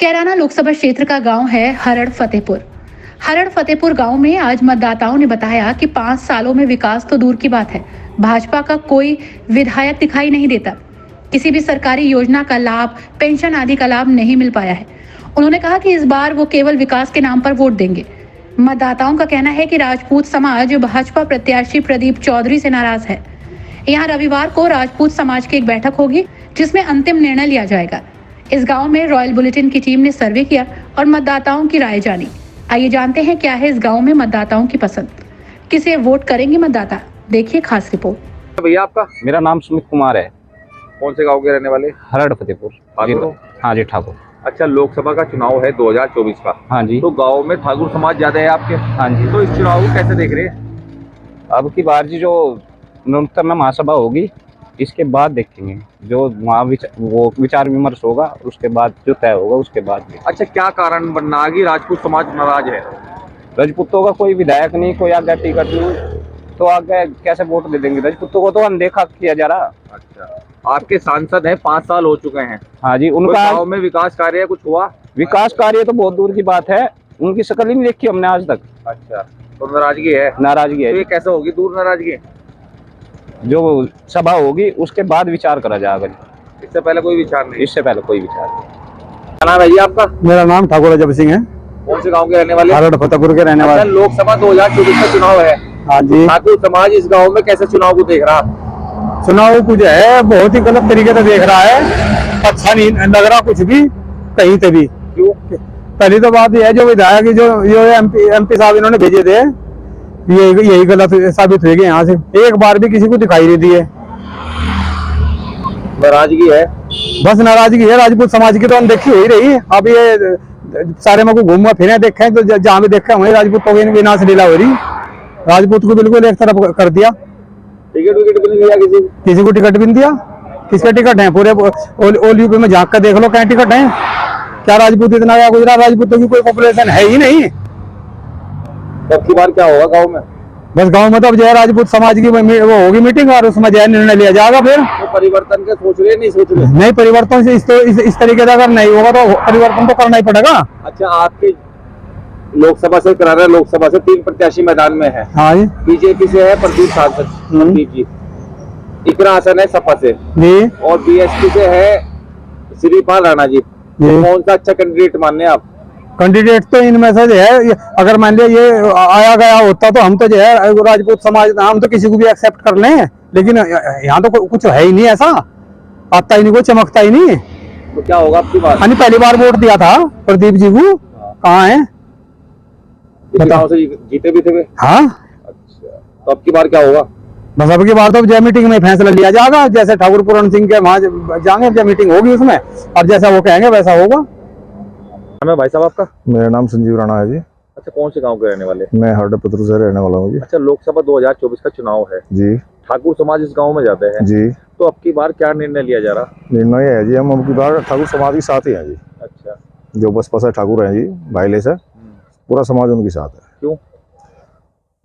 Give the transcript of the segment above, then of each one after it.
कैराना लोकसभा क्षेत्र का गांव है हरड़ फतेहपुर। हरड़ फतेहपुर गांव में आज मतदाताओं ने बताया कि 5 सालों में विकास तो दूर की बात है, भाजपा का कोई विधायक दिखाई नहीं देता। किसी भी सरकारी योजना का लाभ, पेंशन आदि का लाभ नहीं मिल पाया है। उन्होंने कहा कि इस बार वो केवल विकास के नाम पर वोट देंगे। मतदाताओं का कहना है कि राजपूत समाज भाजपा प्रत्याशी प्रदीप चौधरी से नाराज है। यहाँ रविवार को राजपूत समाज की एक बैठक होगी, जिसमें अंतिम निर्णय लिया जाएगा। इस गांव में रॉयल बुलेटिन की टीम ने सर्वे किया और मतदाताओं की राय जानी। आइए जानते हैं क्या है इस गांव में मतदाताओं की पसंद, किसे वोट करेंगे मतदाता। देखिए खास रिपोर्ट। भैया आपका? मेरा नाम सुमित कुमार है। कौन से गांव के रहने वाले? हरड़ फतेहपुर। ठाकुर? हाँ जी, ठाकुर। अच्छा, लोकसभा का चुनाव है 2024 का। हाँ जी। तो गांव में ठाकुर समाज ज्यादा है आपके? हाँ जी। तो इस चुनाव को कैसे देख रहे हैं? अब की बार जी जो न्यूनतम महासभा होगी, इसके बाद देखेंगे। जो वहाँ वो विचार विमर्श होगा, उसके बाद जो तय होगा उसके बाद देखेंगे। अच्छा, क्या कारण बनना कि राजपूत समाज नाराज है? राजपूतों का कोई विधायक नहीं, कोई आगे टिकट नहीं, तो आगे कैसे वोट दे देंगे? राजपूतों को तो अनदेखा किया जा रहा। अच्छा, आपके सांसद हैं, 5 साल हो चुके हैं। हाँ जी। उनका गांव में विकास कार्य कुछ हुआ? विकास कार्य तो बहुत दूर की बात है, उनकी शक्ल ही नहीं देखी हमने आज तक। अच्छा, तो नाराजगी है? नाराजगी है। तो ये कैसे होगी दूर नाराजगी? जो सभा होगी उसके बाद विचार करा जाएगा। इससे पहले कोई विचार नहीं? इससे पहले कोई विचार नहीं। क्या नाम है जी आपका? मेरा नाम ठाकुर अजब सिंह है। कौन से गांव के रहने वाले? हरड़ फतेहपुर के रहने वाले। लोकसभा 2024 का चुनाव है। हाँ जी। ठाकुर समाज इस गांव में कैसे चुनाव को देख रहा? चुनाव कुछ है बहुत ही गलत तरीके से देख रहा है, अच्छा नहीं लग रहा कुछ भी कहीं से भी। क्यों? पहली तो बात यह है, जो विधायक जो एमपी साहब इन्होंने भेजे थे, यही गलत साबित हुए यहाँ से। एक बार भी किसी को दिखाई नहीं दी है। नाराजगी है? बस नाराजगी है राजपूत समाज की, तो अनदेखी हो ही रही है। अब ये सारे में को घूमा फिरे देखे, तो जहाँ भी देखे वहीं राजपूतों की विनाश लीला हो रही। राजपूत को बिल्कुल एक तरफ कर दिया। टिकट विकेट भी नहीं दिया किसी को टिकट भी नहीं दिया। किसके टिकट है? पूरे ऑल यूपी में झांक कर देख लो, क्या टिकट है? क्या राजपूत इतना या गुजरात राजपूतों की कोई पॉपुलेशन है ही नहीं। अब की बार क्या होगा गांव में? बस गांव में तो अब जो है राजपूत समाज की वो होगी मीटिंग, और उसमें जो है निर्णय लिया जाएगा। फिर तो परिवर्तन के सोच रहे नहीं सोच रहे? नहीं, परिवर्तन से इस तरीके से अगर नहीं होगा तो परिवर्तन तो करना ही पड़ेगा। अच्छा, आपके लोकसभा से करा रहे, लोकसभा से 3 प्रत्याशी मैदान में है। हाँ जी। बीजेपी से है प्रदीप सांसद प्रदीप जी, इकरा हसन है सपा से जी, और बीएसपी से है श्रीपाल राणा जी। तो कौन सा अच्छा कैंडिडेट मानने आप? कैंडिडेट तो इनमें से जो है, अगर मान लिया ये आया गया होता तो हम तो जो है राजपूत समाज, हम तो किसी को भी एक्सेप्ट कर लें, लेकिन यहाँ तो कुछ है ही नहीं ऐसा, आता ही नहीं, कोई चमकता ही नहीं। तो क्या होगा आपकी बात? हाँ, पहली बार वोट दिया था प्रदीप जी को, कहाँ है बताओ? से जीते भी थे वे? हाँ। अच्छा, तो अब की बार क्या होगा? बस अब की बार तो जय मीटिंग में फैसला लिया जाएगा। जैसे ठाकुर पूरण सिंह के वहां जाएंगे, जय मीटिंग होगी उसमें, और जैसा वो कहेंगे वैसा होगा। नाम है भाई साहब आपका? मेरा नाम संजीव राणा है जी। अच्छा, कौन से गांव के रहने वाले? मैं हरड़ फतेहपुर से रहने वाला हूँ जी। अच्छा, लोकसभा 2024 का चुनाव है जी। ठाकुर समाज इस गांव में जाते हैं जी। तो अब की बार क्या निर्णय लिया जा रहा? निर्णय है जी, हम अब की बार ठाकुर समाज के साथ ही हैं जी। अच्छा, जो बसपा से ठाकुर हैं जी, भाईले से पूरा समाज उनके साथ है। क्यों?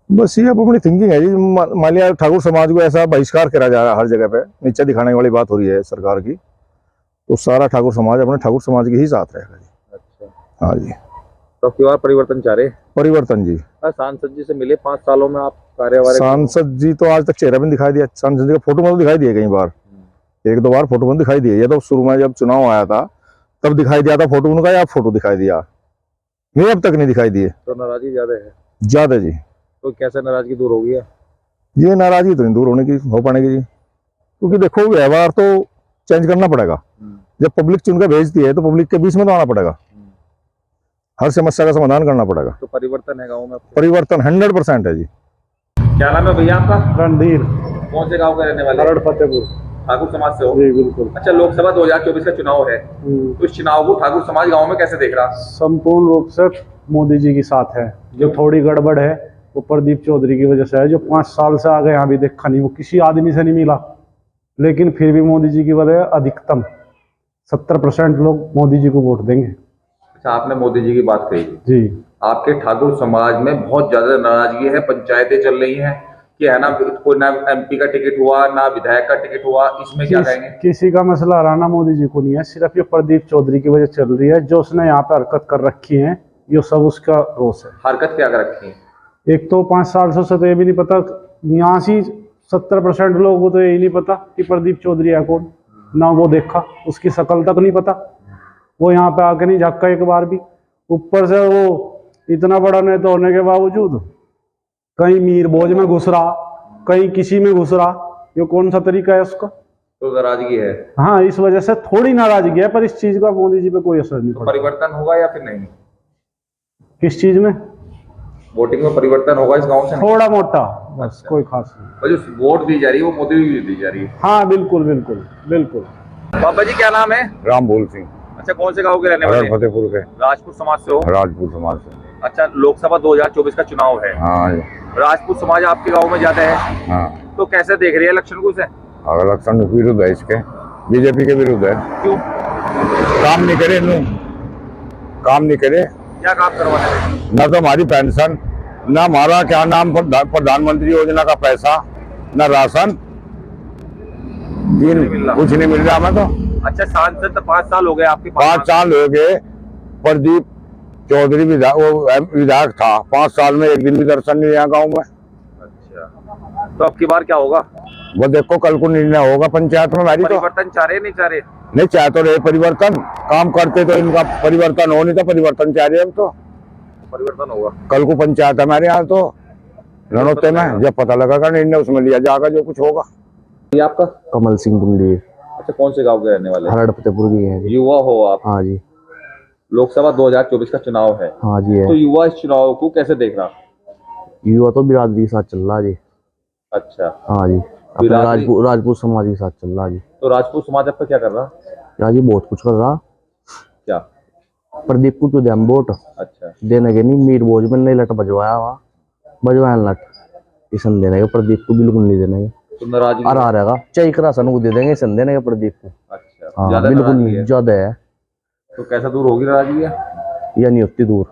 बस ये अब अपनी थिंकिंग है जी। मान लिया ठाकुर समाज को ऐसा बहिष्कार करा जा रहा है हर जगह पे, नीचे दिखाने वाली बात हो रही है सरकार की, तो सारा ठाकुर समाज अपने ठाकुर समाज के ही साथ रहेगा जी। अच्छा, हाँ जी। तो अब की बार परिवर्तन चाह रहे? परिवर्तन जी। सांसद जी से मिले 5 सालों में आप कार्यवाही? सांसद जी तो आज तक चेहरा भी नहीं दिखाई दिया। सांसद जी का फोटो में तो दिखाई दिया कई बार, 1-2 बार फोटो में दिखाई दिया। ये तो शुरू में जब चुनाव आया था तब दिखाई दिया था फोटो उनका, या फोटो दिखाई दिया, ये अब तक नहीं दिखाई दिए। तो नाराजगी ज्यादा है? ज्यादा जी। तो कैसे नाराजगी दूर होगी? ये नाराजगी तो नहीं दूर होने की हो पाने की जी, क्योंकि देखो व्यवहार तो चेंज करना पड़ेगा। जब पब्लिक चुन के भेजती है तो पब्लिक के बीच में तो आना पड़ेगा, हर समस्या का समाधान करना पड़ेगा। तो परिवर्तन है गाँव में? परिवर्तन 100% है जी। क्या नाम है भैया आपका? रणधीर। कौन से गाँव के रहने वाले? हरड़ फतेहपुर। ठाकुर समाज से हो? जी बिल्कुल। अच्छा, लोकसभा 2024 का चुनाव है, तो इस चुनाव को ठाकुर समाज गांव में कैसे देख रहा? संपूर्ण रूप से मोदी जी के साथ है। जो थोड़ी गड़बड़ है वो प्रदीप चौधरी की वजह से है, जो 5 साल से आगे यहाँ भी देखा नहीं, वो किसी आदमी से नहीं मिला, लेकिन फिर भी मोदी जी की वजह अधिकतम 70% लोग मोदी जी को वोट देंगे। अच्छा, आपने मोदी जी की बात कही जी। आपके ठाकुर समाज में बहुत ज्यादा नाराजगी है, पंचायतें चल रही हैं कि है ना, कोई ना MP का टिकट हुआ ना विधायक का टिकट हुआ, इसमें क्या कहेंगे? किसी का मसला राणा मोदी जी को नहीं है, सिर्फ ये प्रदीप चौधरी की वजह चल रही है। जो उसने यहाँ पे हरकत कर रखी है ये सब उसका रोष है। हरकत क्या कर रखी है? एक तो 5 साल से उसे तो ये भी नहीं पता, यहाँ से 70% लोगों को तो यही नहीं पता कि प्रदीप चौधरी है कौन, ना वो देखा, उसकी शक्ल तक नहीं पता, वो यहाँ पे आके नहीं झाँका एक बार भी। ऊपर से वो इतना बड़ा नेता होने के बावजूद कहीं मीर भोज में घुस रहा, कहीं किसी में घुस रहा, ये कौन सा तरीका है उसका? तो नाराजगी है। हाँ, इस वजह से थोड़ी नाराजगी है, पर इस चीज का मोदी जी पे कोई असर नहीं तो पड़ा। परिवर्तन होगा या फिर नहीं? किस चीज में? वोटिंग में परिवर्तन होगा इस गांव से? थोड़ा मोटा, बस, कोई खास नहीं। और जो वोट दी जा रही है वो मोदी जी को दी जा रही है। हाँ बिल्कुल बिल्कुल बिल्कुल। बाबा जी क्या नाम है? रामबोल सिंह, अच्छा, कौन से गांव के रहने वाले हरड़ हैं? फतेहपुर के, राजपूत समाज से हो? राजपूत समाज से। अच्छा, लोकसभा 2024 का चुनाव है, हाँ राजपूत समाज आपके गांव में ज्यादा है, हाँ। तो कैसे देख रही है इलेक्शन को से? अगर इलेक्शन विरुद्ध है इसके, बीजेपी के विरुद्ध है। क्यों? काम नहीं करे, काम नहीं करे, क्या काम करवाने में? ना तो हमारी पेंशन, ना हमारा क्या नाम प्रधानमंत्री योजना का पैसा, ना राशन, कुछ नहीं मिल रहा हमें तो। अच्छा, सांसद तो 5 साल हो गए आपके 5 साल हो गए। प्रदीप चौधरी विधायक था, 5 साल में एक दिन भी दर्शन नहीं दिया गाँव में। अच्छा, तो अब की बार क्या होगा? वो देखो कल को निर्णय होगा पंचायत में हमारी। तो परिवर्तन चाह रहे नहीं चाह रहे? नहीं चाहे तो रहे परिवर्तन, काम करते तो इनका परिवर्तन हो, नहीं तो परिवर्तन चाह रहे हम तो। परिवर्तन होगा कल को पंचायत हमारे यहाँ तो रणोत्ते में जब पता लगेगा निर्णय उसमें लिया जाएगा जो कुछ होगा। ये आपका? कमल सिंह बुंडी। अच्छा, कौन से गांव के रहने वाले? हरड़ फतेहपुर की है जी। युवा हो आप? हाँ जी। लोकसभा 2024 का चुनाव है। हाँ जी है। तो युवा इस चुनाव को कैसे देख रहा? युवा तो बिरादरी के साथ चल रहा जी। अच्छा, हाँ जी, अपने राजपूत समाज के साथ चल रहा जी। तो राजपूत समाज आपका क्या कर रहा? क्या जी, बहुत कुछ कर रहा। क्या? प्रदीप को तो दे हम वोट। अच्छा, देने के नहीं, मीर भोज में नहीं लट बजवाया वहाँ, बजवाया लट इसन देने का, प्रदीप को बिल्कुल नहीं देने का। तो नाराजगी आ रहेगा चाहे एक राशन को दे देंगे, इसन देने का प्रदीप को। अच्छा, हाँ ज्यादा बिल्कुल नाराजगी नहीं, है। ज्यादा है। तो कैसा दूर होगी नाराजगी? या नहीं होती दूर,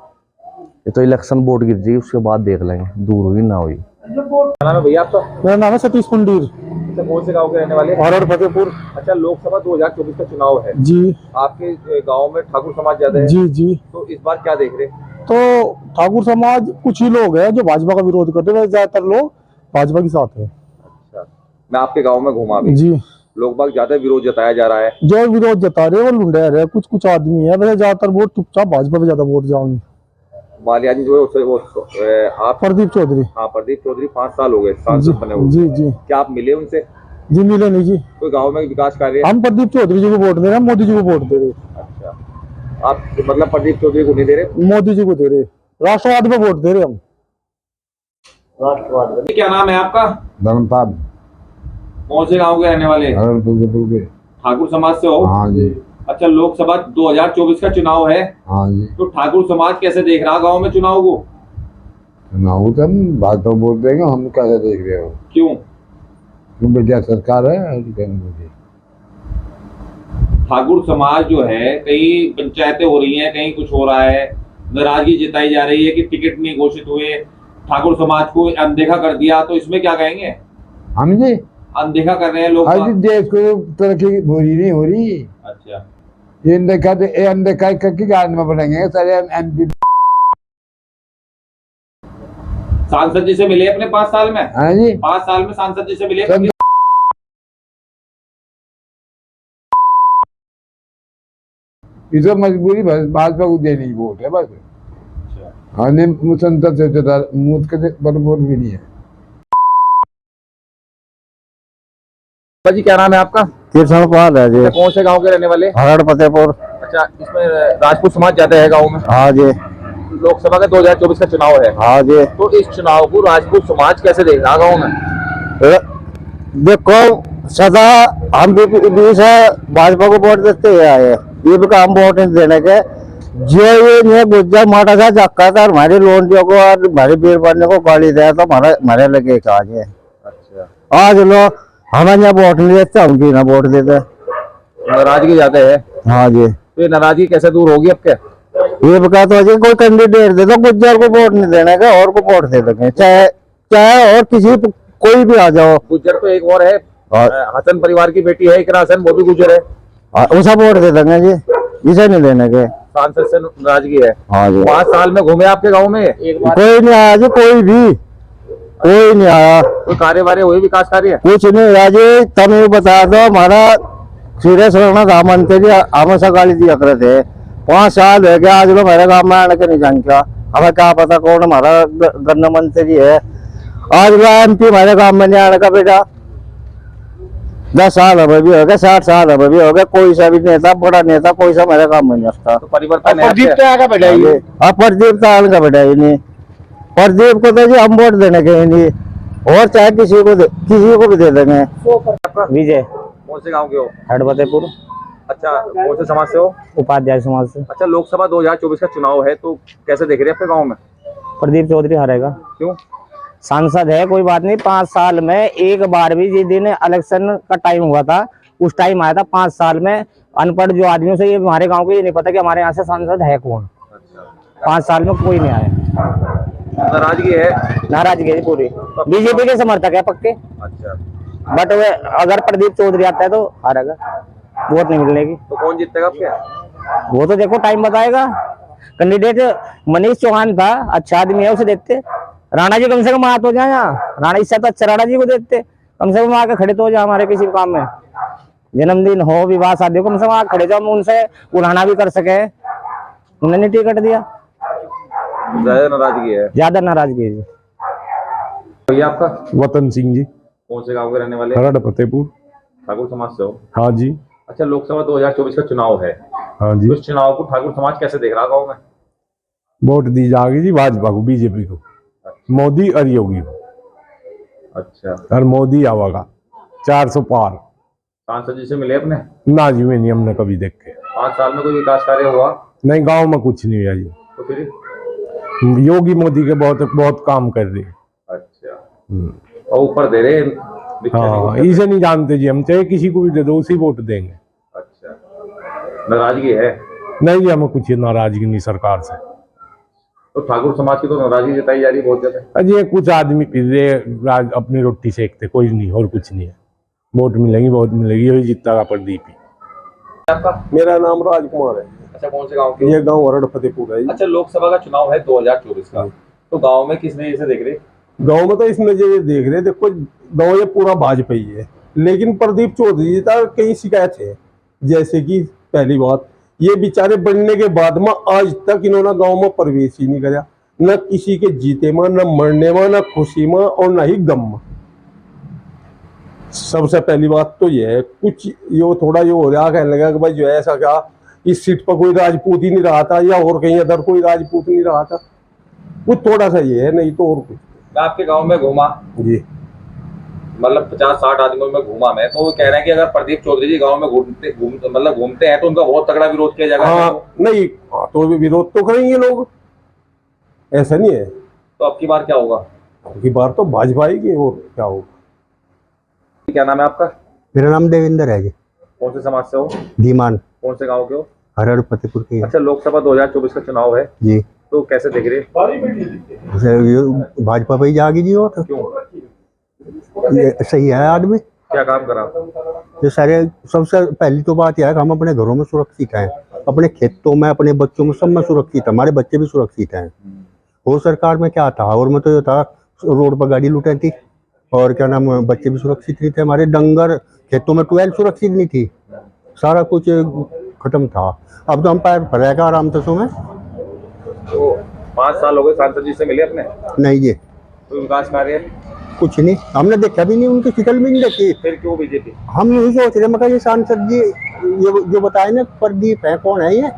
ये तो इलेक्शन वोट गिर जाएगी उसके बाद देख लेंगे, दूर हुई ना हुई। क्या नाम है भैया आपका? मेरा नाम है सतीश कुंडीर, अच्छा, कौन से गांव के रहने वाले? हरड़ फतेहपुर। अच्छा, लोकसभा 2024 का चुनाव है, जी आपके गांव में ठाकुर समाज ज्यादा है, जी जी। तो इस बार क्या देख रहे? तो ठाकुर समाज कुछ ही लोग हैं जो भाजपा का विरोध करते हैं, ज्यादातर लोग भाजपा के साथ है। अच्छा, मैं आपके गांव में घूमा भी, जी। लोग बाग ज्यादा विरोध जताया जा रहा है। जो विरोध जता रहे हैं वो लुंडेर है, कुछ कुछ आदमी है, वैसे ज्यादातर वोट चुपचाप भाजपा पे ज्यादा वोट जाओगे। मालिया जी जो है उससे वो आप? प्रदीप चौधरी। हाँ, प्रदीप चौधरी 5 साल हो गए सांसद बने हुए। जी जी। क्या आप मिले उनसे? जी मिले नहीं जी। कोई गांव में विकास कार्य? हम प्रदीप चौधरी जी को वोट दे रहे हैं, मोदी जी को वोट दे रहे। अच्छा, आप मतलब प्रदीप चौधरी को नहीं दे रहे? मोदी जी को दे रहे, राष्ट्रवाद पे वोट दे रहे हम। राष्ट्रवाद। क्या नाम है आपका? धर्मपाल, कौन से गांव के रहने वाले? हरड़ फतेहपुर के। ठाकुर समाज से हो? हाँ जी। अच्छा, लोकसभा 2024 का चुनाव है, हाँ जी। तो ठाकुर समाज कैसे देख रहा गांव में चुनाव को? चुनाव तो हम भाजपा वोट देंगे, हम कैसे देख रहे हो? क्यों? क्यों बेटिया सरकार है। ठाकुर समाज जो है, कई पंचायतें हो रही हैं, कहीं कुछ हो रहा है, नाराजगी जताई जा रही है कि टिकट नहीं घोषित हुए, ठाकुर समाज को अनदेखा कर दिया, तो इसमें क्या कहेंगे? हम जी अनदेखा कर रहे हैं लोग। आज देश को तरक्की हो रही नहीं हो रही। अच्छा, ये अनदेखा की कारण में बनेंगे सारे MP। सांसद जी से मिले अपने 5 साल में? हाँ जी। 5 साल में सांसद जी से मिले? इसे मजबूरी भाजपा को देनी ही वोट है बस। हाँ, संसद से मुझ के बराबर भी नहीं है। जी क्या नाम है आपका? कृष्णपाल है जी। कौन से गांव के रहने वाले? हरड़ फतेहपुर। अच्छा, इसमें राजपूत समाज ज्यादा है गांव में? हाँ जी। लोकसभा का 2024 का चुनाव है। हाँ जी। तो इस चुनाव को राजपूत समाज कैसे देख रहा गाँव में? देखो सदा हम भी भाजपा को वोट देते हुए आए, ये भी काम वोट नहीं देने के। जो ये गुज्जर माटा सा चक्का था हमारे लोनियों को और हमारे वीर बनने को गाली दिया तो हमारे लगे आज है। अच्छा, आज लोग हमें यहाँ वोट नहीं देते, हम भी ना वोट देते। नाराजगी ज्यादा है? हाँ जी। तो ये नाराजगी कैसे दूर होगी अब क्या? ये बता तो कोई कैंडिडेट दे दो, गुज्जर को वोट नहीं देने का और को वोट दे देंगे, चाहे और किसी कोई भी आ जाओ। गुज्जर तो एक और है, हसन परिवार की बेटी है इकरा हसन, वो भी गुज्जर है। उसे वोट दे देंगे जी, इसे नहीं देने के। सांसद से नाराजगी है। हाँ जी। 5 साल में घूमे आपके गांव में एक बार? कोई नहीं आया जी, कोई नहीं आया। कोई कार्य हुए, विकास कार्य? कुछ नहीं हुआ जी। तुम ये बता दो, हमारा सीरियस रहना था मंत्री हमेशा गाली दिया करे थे। 5 साल हो गया, आज लोग मेरे गाँव में आने के नहीं जान क्या। हमें क्या पता कौन हमारा गन्ना मंत्री है। आज लोग MP हमारे गाँव में नहीं आने का बेटा। 10 साल अभी भी हो गए, 60 साल अभी भी हो गए, कोई सा भी नेता, बड़ा नेता कोई सा मेरे काम में नहीं आता। तो परिवर्तन है। प्रदीप तो आएगा बेटा, अब प्रदीप तो आएगा बेटा ही नहीं। प्रदीप को तो जी हम वोट देने के ही नहीं, और चाहे किसी को भी दे देंगे। विजय। कौन से गांव के हो? हरड़ फतेहपुर। अच्छा, कौन से समाज से हो? उपाध्याय समाज से। अच्छा, लोकसभा 2024 का चुनाव है, तो कैसे देख रहे हैं अपने गांव में? प्रदीप चौधरी हारेगा। क्यों? सांसद है, कोई बात नहीं। 5 साल में एक बार भी, जिस दिन इलेक्शन का टाइम हुआ था उस टाइम आया था। 5 साल में अनपढ़ जो आदमियों से, ये हमारे गांव को ये नहीं पता कि हमारे यहाँ से सांसद है कौन। 5 साल में कोई नहीं आया। नाराजगी है? नाराजगी है पूरी। बीजेपी के समर्थक है पक्के। अच्छा, बट अगर प्रदीप चौधरी आता है तो हारेगा, वोट नहीं मिलने की। तो कौन जीतेगा आपके? वो तो देखो टाइम बताएगा। कैंडिडेट मनीष चौहान था, अच्छा आदमी है, उसे देखते। राणा जी कम से कम हाथ हो जाए यहाँ, राणा इससे तो अच्छा राणा जी को देखते, कम से कम आके खड़े तो हो जाए हमारे किसी काम में। जन्मदिन हो, विवाह शादी हो, कम से कम आके खड़े जाओ, हम उनसे उड़ाना भी कर सके। उन्होंने टिकट दिया। ज्यादा नाराजगी है? ज्यादा नाराजगी है जी। भैया आपका? वतन सिंह जी, कौन से गांव के रहने वाले? हरड़ फतेहपुर। ठाकुर समाज से हो? हाँ जी। अच्छा, लोकसभा 2024 का चुनाव है, हाँ जी। उस चुनाव को ठाकुर समाज कैसे देख रहा गाँव में? वोट दी जाएगी जी भाजपा को, बीजेपी को, मोदी और योगी को। अच्छा, और मोदी आवागा 400 पार। सांसद जी से मिले अपने? ना जी, में नहीं हमने कभी देखे। 5 साल में कोई विकास कार्य हुआ? नहीं, गांव में कुछ नहीं हुआ जी। तो फिर? योगी मोदी के बहुत काम कर रहे हैं। अच्छा, और ऊपर दे रहे हैं? हाँ, इसे नहीं जानते जी हम, चाहे किसी को भी दे दो उसी वोट देंगे। अच्छा, नाराजगी है? नहीं जी, हमें कुछ नाराजगी नहीं सरकार से। तो ठाकुर समाज की तो नाराजगी जताई जा रही है बहुत ज्यादा। अजय कुछ आदमी फिर रहे अपनी रोटी सेकते, कोई नहीं, और कुछ नहीं है। वोट मिलेंगी, बहुत मिलेगी, यही जीतेगा प्रदीप ही। आपका? मेरा नाम राजकुमार है। अच्छा, कौन से गांव के? ये गांव हरड़ फतेहपुर है। अच्छा, लोकसभा का चुनाव है 2024 का, तो गांव में किस नजर से देख रहे? गांव में तो इस नजरिए देख रहे, देखो गांव ये पूरा भाजपा ही है, लेकिन प्रदीप चौधरी जी का कई शिकायत है। जैसे कि पहली बात, ये बेचारे बनने के बाद में आज तक इन्होंने गांव में प्रवेश ही नहीं कराया, न किसी के जीते में, न मरने में, न खुशी में, और न ही गम में। सबसे पहली बात तो ये है, कुछ यो थोड़ा यो हो रहा, कहने लगा कि भाई जो है ऐसा क्या इस सीट पर कोई राजपूत ही नहीं रहा था, या और कहीं अदर कोई राजपूत नहीं रहा था, कुछ थोड़ा सा ये है, नहीं तो और कुछ। मैं आपके गांव में घूमा जी, मतलब 50-60 आदमियों में घूमा मैं, तो वो कह रहे हैं कि अगर प्रदीप चौधरी जी गांव में घूमते हैं तो उनका बहुत तगड़ा विरोध किया जाएगा। हाँ नहीं, तो विरोध तो करेंगे लोग, ऐसा नहीं है। तो अब की बार क्या होगा? अब की बार तो भाजपा आएगी, और क्या होगा। क्या नाम है आपका? मेरा नाम देवेंद्र है जी। कौन से समाज से हो? धीमान, कौन से गांव के हो? हरड़ फतेहपुर के। अच्छा, लोकसभा 2024 का चुनाव है जी, तो कैसे देख रहे? भाजपा पे ही जाएगी जी। और क्यों? ये सही है आदमी। क्या काम करा? ये सारे, सबसे पहली तो बात यह है कि हम अपने घरों में सुरक्षित हैं, अपने खेतों में, अपने बच्चों में, सब में सुरक्षित है, हमारे बच्चे भी सुरक्षित हैं। और सरकार में क्या था, और में तो ये था रोड पर गाड़ी लुटाई थी, और क्या नाम, बच्चे भी सुरक्षित नहीं थे, हमारे डंगर खेतों में ट्वेल्व सुरक्षित नहीं थी, सारा कुछ खत्म था। अब तो हम पैर भरेगा आराम से सुने। तो 5 साल हो गए, सांसद जी से मिले अपने? नहीं जी, कोई विकास कार्य? कुछ नहीं, हमने देखा भी नहीं, उनकी शिकल भी नहीं देखी। फिर क्यों बीजेपी? हम यही सोच रहे, मगर ये सांसद जी ये जो बताए ना, प्रदीप है, कौन है ये,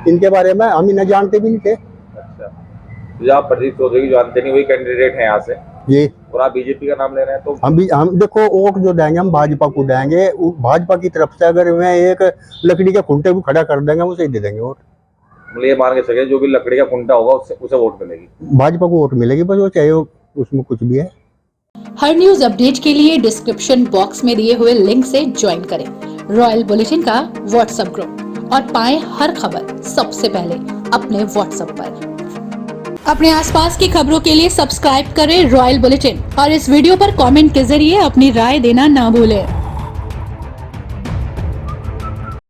इनके बारे में हम इन्हें जानते भी नहीं थे। अच्छा, तो आप प्रदीप चौधरी को जानते नहीं, वही कैंडिडेट है यहाँ से जी, और आप बीजेपी का नाम ले रहे हैं, तो हम देखो वोट जो देंगे हम भाजपा को देंगे, भाजपा की तरफ से अगर मैं एक लकड़ी के खूंटे को खड़ा कर देंगे, उसे ही दे देंगे वोट। मतलब ये मान के चलिए जो भी लकड़ी का कुंटा होगा उसे वोट मिलेगी, भाजपा को वोट मिलेगी, बस वो चाहे उसमें कुछ भी है। हर न्यूज अपडेट के लिए डिस्क्रिप्शन बॉक्स में दिए हुए लिंक से ज्वाइन करें रॉयल बुलेटिन का व्हाट्सएप ग्रुप और पाएं हर खबर सबसे पहले अपने व्हाट्सएप पर। अपने आसपास की खबरों के लिए सब्सक्राइब करें रॉयल बुलेटिन और इस वीडियो पर कमेंट के जरिए अपनी राय देना ना भूलें।